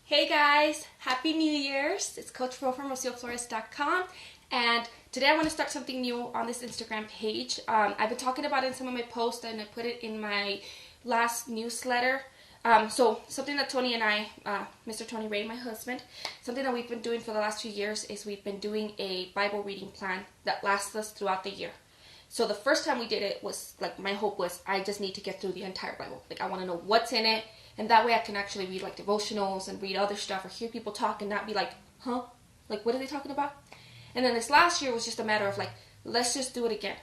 Hey guys, Happy New Year's. It's Coach Ro from RocioFlores.com, and today I want to start something new on this Instagram page. I've been talking about it in some of my posts, and I put it in my last newsletter. So something that Tony and I, Mr. Tony Ray, my husband, something that we've been doing for the last few years is we've been doing a Bible reading plan that lasts us throughout the year. So the first time we did it was like, my hope was I just need to get through the entire Bible. Like, I want to know what's in it, and that way I can actually read like devotionals and read other stuff or hear people talk and not be like, huh? Like, what are they talking about? And then this last year was just a matter of like, let's just do it again,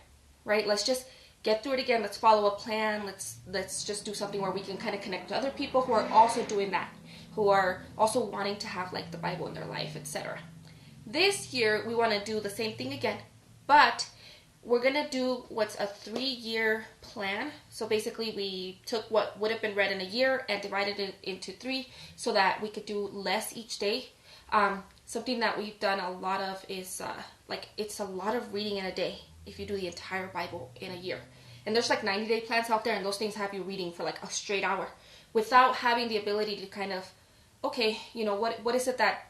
right? Let's just get through it again. Let's follow a plan. Let's just do something where we can kind of connect to other people who are also doing that, who are also wanting to have like the Bible in their life, etc. This year we want to do the same thing again, but we're going to do what's a 3-year plan. So basically we took what would have been read in a year and divided it into 3 so that we could do less each day. Something that we've done a lot of is it's a lot of reading in a day if you do the entire Bible in a year. And there's like 90-day plans out there, and those things have you reading for like a straight hour without having the ability to kind of, okay, you know, what is it that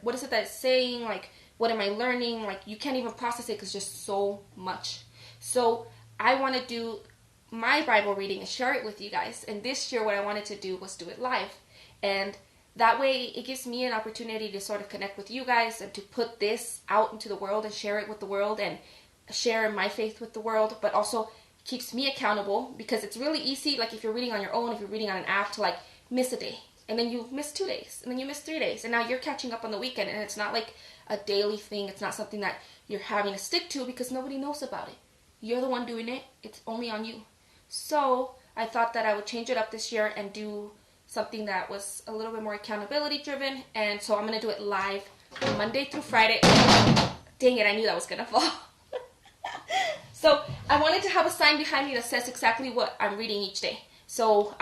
what is it that it's saying? Like, what am I learning? Like, you can't even process it because just so much. So I want to do my Bible reading and share it with you guys. And this year what I wanted to do was do it live. And that way it gives me an opportunity to sort of connect with you guys and to put this out into the world and share it with the world and share my faith with the world, but also keeps me accountable, because it's really easy, like if you're reading on your own, if you're reading on an app, to like miss a day. And then you miss 2 days, and then you miss 3 days, and now you're catching up on the weekend, and it's not like a daily thing. It's not something that you're having to stick to because nobody knows about it. You're the one doing it. It's only on you. So I thought that I would change it up this year and do something that was a little bit more accountability driven, and so I'm going to do it live Monday through Friday. Dang it, I knew that was going to fall. So I wanted to have a sign behind me that says exactly what I'm reading each day. So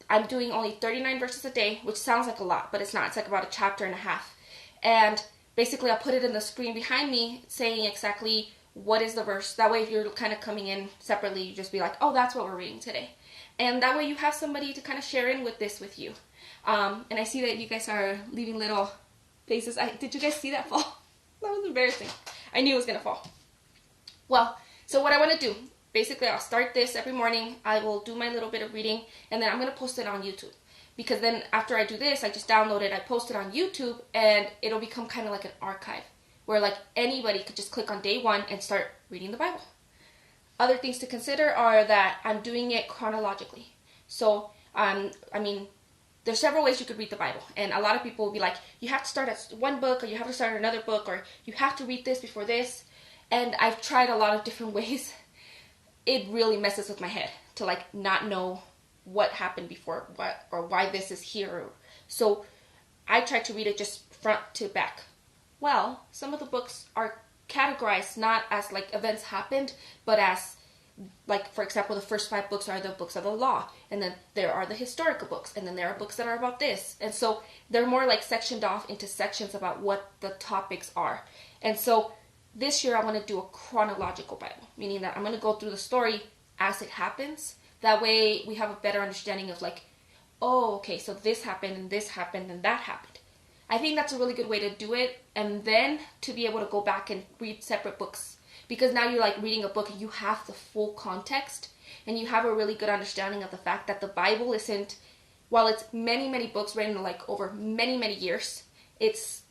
I'm doing only 39 verses a day, which sounds like a lot, but it's not. It's like about a chapter and a half. And basically I'll put it in the screen behind me saying exactly what is the verse. That way if you're kind of coming in separately, you just be like, oh, that's what we're reading today. And that way you have somebody to kind of share in with this with you. And I see that you guys are leaving little faces. Did you guys see that fall? That was embarrassing. I knew it was going to fall. Well, so what I want to do, basically I'll start this every morning. I will do my little bit of reading, and then I'm going to post it on YouTube. Because then after I do this, I just download it, I post it on YouTube, and it'll become kind of like an archive where like anybody could just click on day 1 and start reading the Bible. Other things to consider are that I'm doing it chronologically. So, there's several ways you could read the Bible. And a lot of people will be like, you have to start at one book, or you have to start at another book, or you have to read this before this. And I've tried a lot of different ways. It really messes with my head to like not know what happened before what or why this is here. So I try to read it just front to back. Well, some of the books are categorized not as like events happened, but as like, for example, the first 5 books are the books of the law, and then there are the historical books, and then there are books that are about this. And so they're more like sectioned off into sections about what the topics are. And so this year I want to do a chronological Bible, meaning that I'm going to go through the story as it happens. That way we have a better understanding of like, oh, okay, so this happened and that happened. I think that's a really good way to do it, and then to be able to go back and read separate books. Because now you're like reading a book and you have the full context, and you have a really good understanding of the fact that the Bible isn't, while it's many, many books written like over many, many years, it's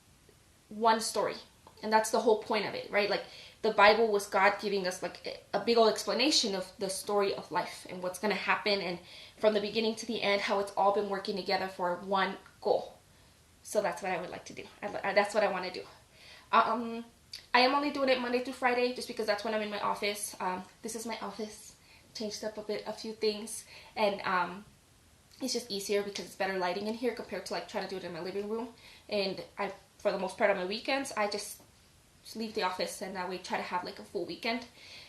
one story. And that's the whole point of it, right? Like, the Bible was God giving us like a big old explanation of the story of life and what's going to happen, and from the beginning to the end, how it's all been working together for one goal. So that's what I would like to do. That's what I want to do. I am only doing it Monday through Friday just because that's when I'm in my office. This is my office. Changed up a few things, and it's just easier because it's better lighting in here compared to like trying to do it in my living room. And for the most part on my weekends, I just leave the office, and that way try to have like a full weekend.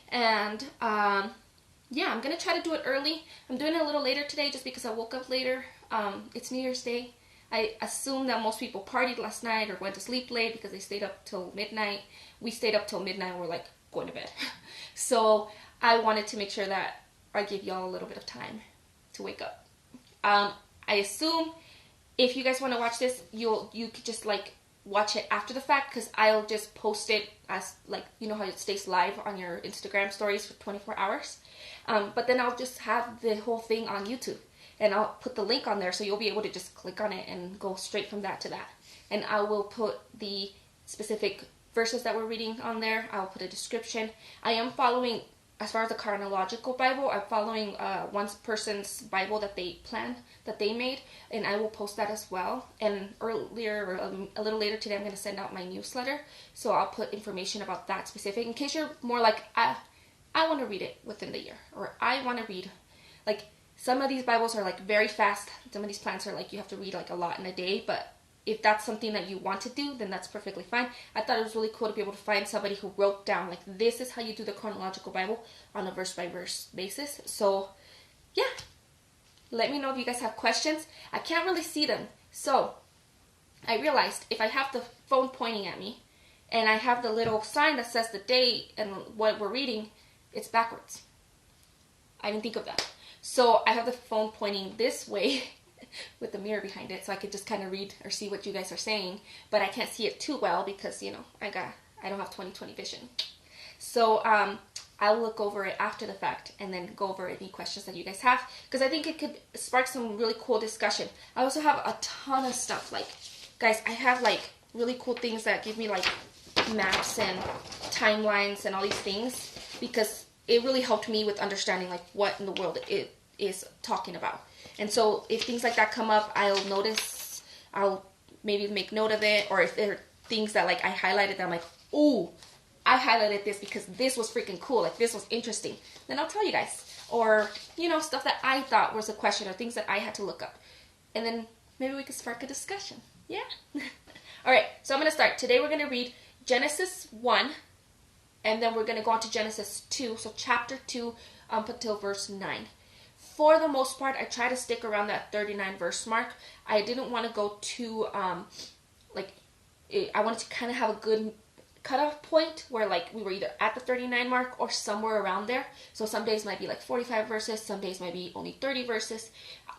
And yeah, I'm gonna try to do it early. I'm doing it a little later today just because I woke up later. It's New Year's Day. I assume that most people partied last night or went to sleep late because they stayed up till midnight. We stayed up till midnight and we're like going to bed. So I wanted to make sure that I give y'all a little bit of time to wake up. I assume if you guys want to watch this, you could just like watch it after the fact, because I'll just post it as like, you know how it stays live on your Instagram stories for 24 hours. But then I'll just have the whole thing on YouTube, and I'll put the link on there so you'll be able to just click on it and go straight from that to that. And I will put the specific verses that we're reading on there. I'll put a description. I am following, as far as the Chronological Bible, I'm following one person's Bible that they made, and I will post that as well. And earlier, or a little later today, I'm going to send out my newsletter, so I'll put information about that specific, in case you're more like, I want to read it within the year, or I want to read, like, some of these Bibles are like very fast, some of these plans are like you have to read like a lot in a day, but if that's something that you want to do, then that's perfectly fine. I thought it was really cool to be able to find somebody who wrote down, like, this is how you do the Chronological Bible on a verse-by-verse basis. So, yeah. Let me know if you guys have questions. I can't really see them. So, I realized if I have the phone pointing at me, and I have the little sign that says the date and what we're reading, it's backwards. I didn't think of that. So, I have the phone pointing this way, with the mirror behind it, so I could just kind of read or see what you guys are saying, but I can't see it too well because, you know, I don't have 20/20 vision. So I'll look over it after the fact and then go over any questions that you guys have, because I think it could spark some really cool discussion. I also have a ton of stuff, like, guys, I have like really cool things that give me like maps and timelines and all these things, because it really helped me with understanding like what in the world it is talking about. And so if things like that come up, I'll maybe make note of it, or if there are things that like I highlighted that I'm like, ooh, I highlighted this because this was freaking cool, like this was interesting, then I'll tell you guys. Or, you know, stuff that I thought was a question, or things that I had to look up. And then maybe we could spark a discussion. Yeah? Alright, so I'm going to start. Today we're going to read Genesis 1, and then we're going to go on to Genesis 2, so chapter 2 up until verse 9. For the most part, I try to stick around that 39 verse mark. I didn't want to go too, I wanted to kind of have a good cutoff point where like we were either at the 39 mark or somewhere around there. So some days might be like 45 verses, some days might be only 30 verses.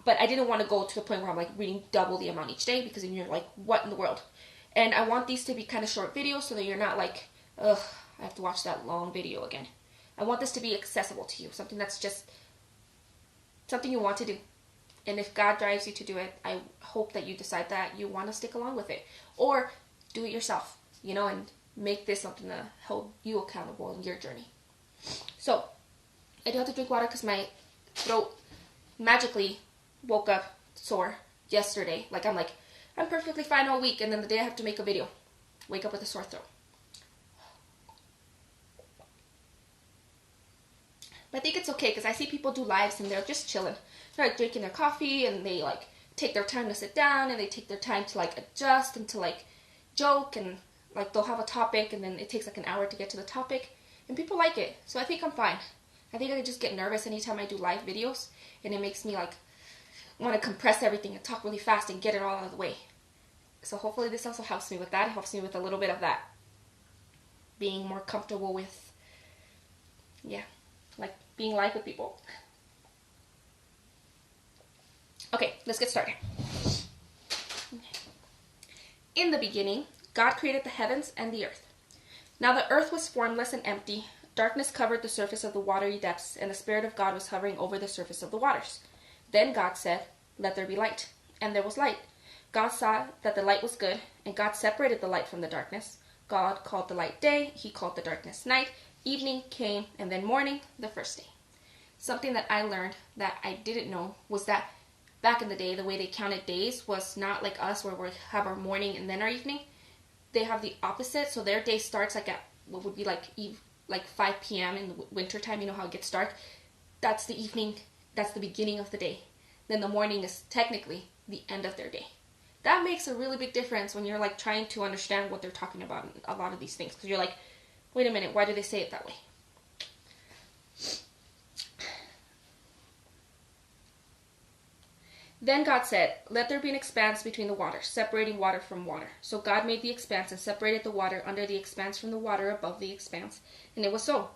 But I didn't want to go to the point where I'm like reading double the amount each day, because then you're like, what in the world? And I want these to be kind of short videos so that you're not like, ugh, I have to watch that long video again. I want this to be accessible to you, something that's just something you want to do. And if God drives you to do it, I hope that you decide that you want to stick along with it. Or do it yourself, you know, and make this something to hold you accountable in your journey. So, I do have to drink water because my throat magically woke up sore yesterday. Like, I'm perfectly fine all week, and then the day I have to make a video, wake up with a sore throat. But I think it's okay, because I see people do lives and they're just chilling. They're like drinking their coffee, and they like take their time to sit down, and they take their time to like adjust and to like joke, and like they'll have a topic, and then it takes like an hour to get to the topic, and people like it. So I think I'm fine. I think I just get nervous anytime I do live videos, and it makes me like want to compress everything and talk really fast and get it all out of the way. So hopefully this also helps me with that. It helps me with a little bit of that, being more comfortable with, yeah, like being live with people. Okay, let's get started. In the beginning, God created the heavens and the earth. Now the earth was formless and empty. Darkness covered the surface of the watery depths, and the Spirit of God was hovering over the surface of the waters. Then God said, "Let there be light." And there was light. God saw that the light was good, and God separated the light from the darkness. God called the light day, he called the darkness night. Evening came, and then morning, the first day. Something that I learned that I didn't know was that back in the day, the way they counted days was not like us, where we have our morning and then our evening. They have the opposite, so their day starts like at what would be like 5 p.m. in the winter time. You know how it gets dark? That's the evening, that's the beginning of the day. Then the morning is technically the end of their day. That makes a really big difference when you're like trying to understand what they're talking about in a lot of these things, because you're like, wait a minute, why do they say it that way? Then God said, "Let there be an expanse between the waters, separating water from water." So God made the expanse and separated the water under the expanse from the water above the expanse. And it was so.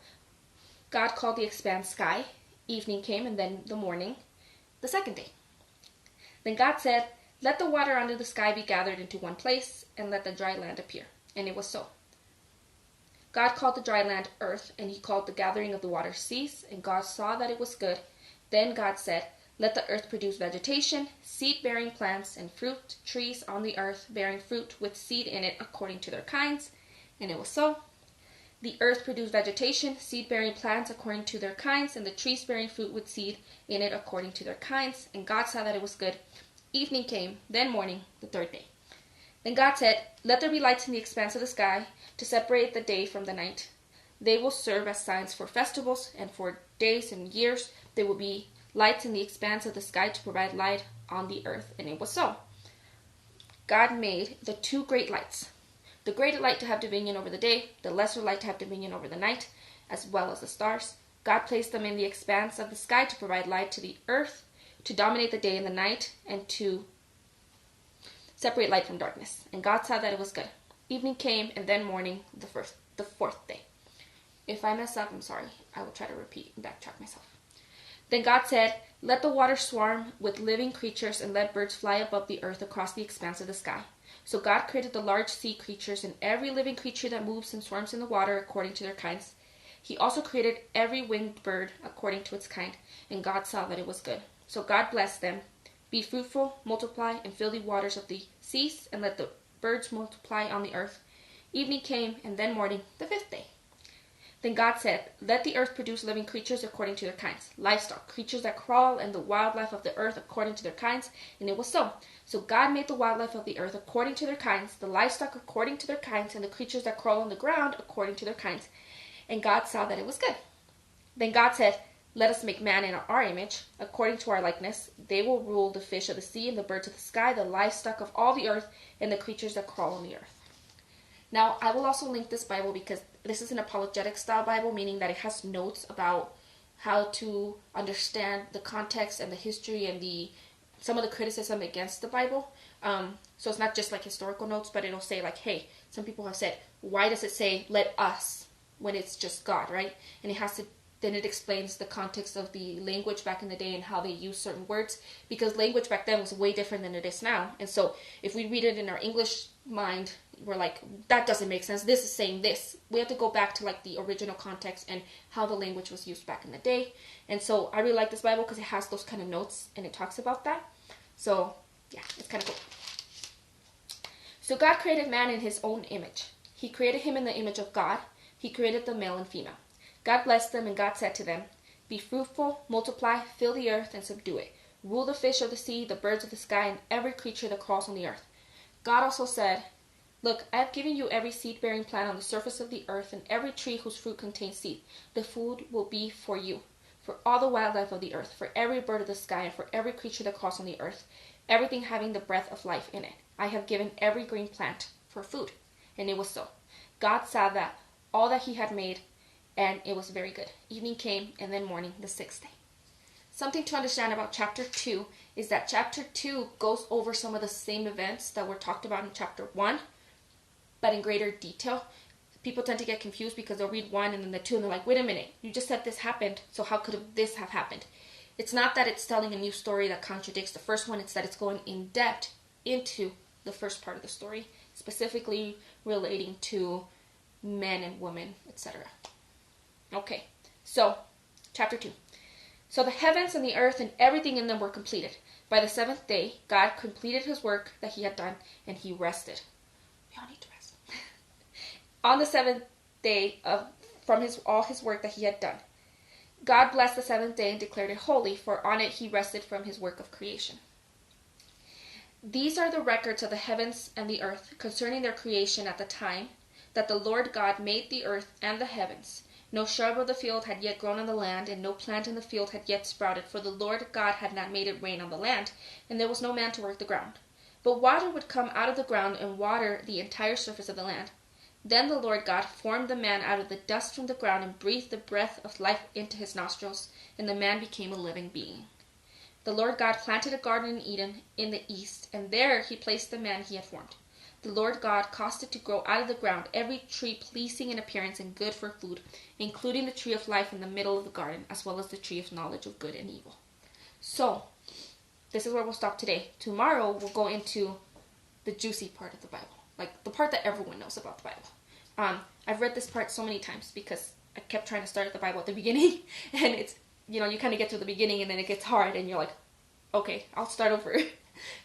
God called the expanse sky. Evening came, and then the morning, the second day. Then God said, let the water under the sky be gathered into one place, and let the dry land appear. And it was so. God called the dry land earth, and he called the gathering of the waters seas, and God saw that it was good. Then God said, let the earth produce vegetation, seed-bearing plants, and fruit trees on the earth, bearing fruit with seed in it according to their kinds. And it was so. The earth produced vegetation, seed-bearing plants according to their kinds, and the trees bearing fruit with seed in it according to their kinds. And God saw that it was good. Evening came, then morning, the third day. Then God said, let there be lights in the expanse of the sky to separate the day from the night. They will serve as signs for festivals, and for days and years there will be lights in the expanse of the sky to provide light on the earth. And it was so. God made the two great lights, the greater light to have dominion over the day, the lesser light to have dominion over the night, as well as the stars. God placed them in the expanse of the sky to provide light to the earth, to dominate the day and the night, and to separate light from darkness. And God saw that it was good. Evening came, and then morning, the fourth day. If I mess up, I'm sorry. I will try to repeat and backtrack myself. Then God said, let the water swarm with living creatures, and let birds fly above the earth across the expanse of the sky. So God created the large sea creatures and every living creature that moves and swarms in the water according to their kinds. He also created every winged bird according to its kind, and God saw that it was good. So God blessed them. Be fruitful, multiply, and fill the waters of the seas, and let the birds multiply on the earth. Evening came, and then morning, the fifth day. Then God said, let the earth produce living creatures according to their kinds, livestock, creatures that crawl, and the wildlife of the earth according to their kinds. And it was so. So God made the wildlife of the earth according to their kinds, the livestock according to their kinds, and the creatures that crawl on the ground according to their kinds. And God saw that it was good. Then God said, let us make man in our image, according to our likeness. They will rule the fish of the sea, and the birds of the sky, the livestock of all the earth, and the creatures that crawl on the earth. Now, I will also link this Bible because this is an apologetic style Bible, meaning that it has notes about how to understand the context and the history and some of the criticism against the Bible. So it's not just like historical notes, but it'll say like, hey, some people have said, why does it say let us when it's just God, right? And then it explains the context of the language back in the day and how they use certain words, because language back then was way different than it is now. And so if we read it in our English mind, we're like, that doesn't make sense. This is saying this. We have to go back to like the original context and how the language was used back in the day. And so I really like this Bible because it has those kind of notes and it talks about that. So yeah, it's kind of cool. So God created man in his own image. He created him in the image of God. He created the male and female. God blessed them, and God said to them, be fruitful, multiply, fill the earth, and subdue it. Rule the fish of the sea, the birds of the sky, and every creature that crawls on the earth. God also said, look, I have given you every seed-bearing plant on the surface of the earth, and every tree whose fruit contains seed. The food will be for you, for all the wildlife of the earth, for every bird of the sky, and for every creature that crawls on the earth, everything having the breath of life in it. I have given every green plant for food. And it was so. God saw that all that he had made, and it was very good. Evening came, and then morning, the sixth day. Something to understand about chapter 2 is that chapter 2 goes over some of the same events that were talked about in chapter 1, but in greater detail. People tend to get confused because they'll read 1 and then the 2, and they're like, wait a minute, you just said this happened, so how could this have happened? It's not that it's telling a new story that contradicts the first one, it's that it's going in depth into the first part of the story, specifically relating to men and women, etc. Okay, so chapter 2. So the heavens and the earth and everything in them were completed. By the seventh day, God completed his work that he had done, and he rested. We all need to rest. On the seventh day from all his work that he had done. God blessed the seventh day and declared it holy, for on it he rested from his work of creation. These are the records of the heavens and the earth concerning their creation at the time that the Lord God made the earth and the heavens. No shrub of the field had yet grown on the land, and no plant in the field had yet sprouted, for the Lord God had not made it rain on the land, and there was no man to work the ground. But water would come out of the ground and water the entire surface of the land. Then the Lord God formed the man out of the dust from the ground and breathed the breath of life into his nostrils, and the man became a living being. The Lord God planted a garden in Eden in the east, and there he placed the man he had formed. The Lord God caused it to grow out of the ground, every tree pleasing in appearance and good for food, including the tree of life in the middle of the garden, as well as the tree of knowledge of good and evil. So, this is where we'll stop today. Tomorrow we'll go into the juicy part of the Bible, like the part that everyone knows about the Bible. I've read this part so many times because I kept trying to start the Bible at the beginning, and it's, you kind of get to the beginning and then it gets hard and you're like, okay, I'll start over.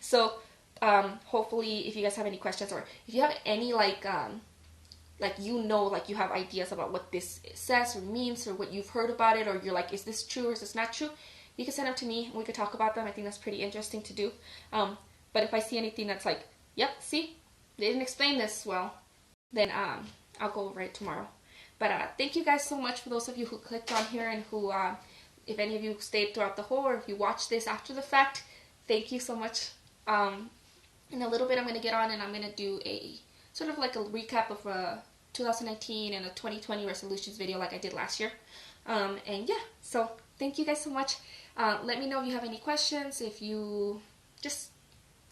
So hopefully if you guys have any questions, or if you have any like you have ideas about what this says or means, or what you've heard about it, or you're like, is this true or is this not true, you can send them to me and we could talk about them. I think that's pretty interesting to do. But if I see anything that's like, yep, see, they didn't explain this well, then I'll go over it tomorrow. But thank you guys so much for those of you who clicked on here, and who, if any of you stayed throughout the whole, or if you watched this after the fact, thank you so much. In a little bit I'm going to get on and I'm going to do a sort of like a recap of 2019 and a 2020 resolutions video like I did last year. And yeah, so thank you guys so much. Let me know if you have any questions, if you just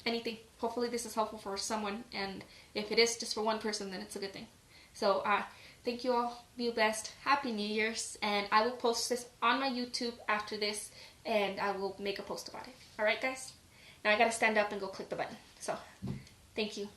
anything. Hopefully this is helpful for someone, and if it is just for one person, then it's a good thing. So thank you all. Be blessed. Happy New Year's, and I will post this on my YouTube after this, and I will make a post about it. Alright guys? Now I gotta stand up and go click the button. So, thank you.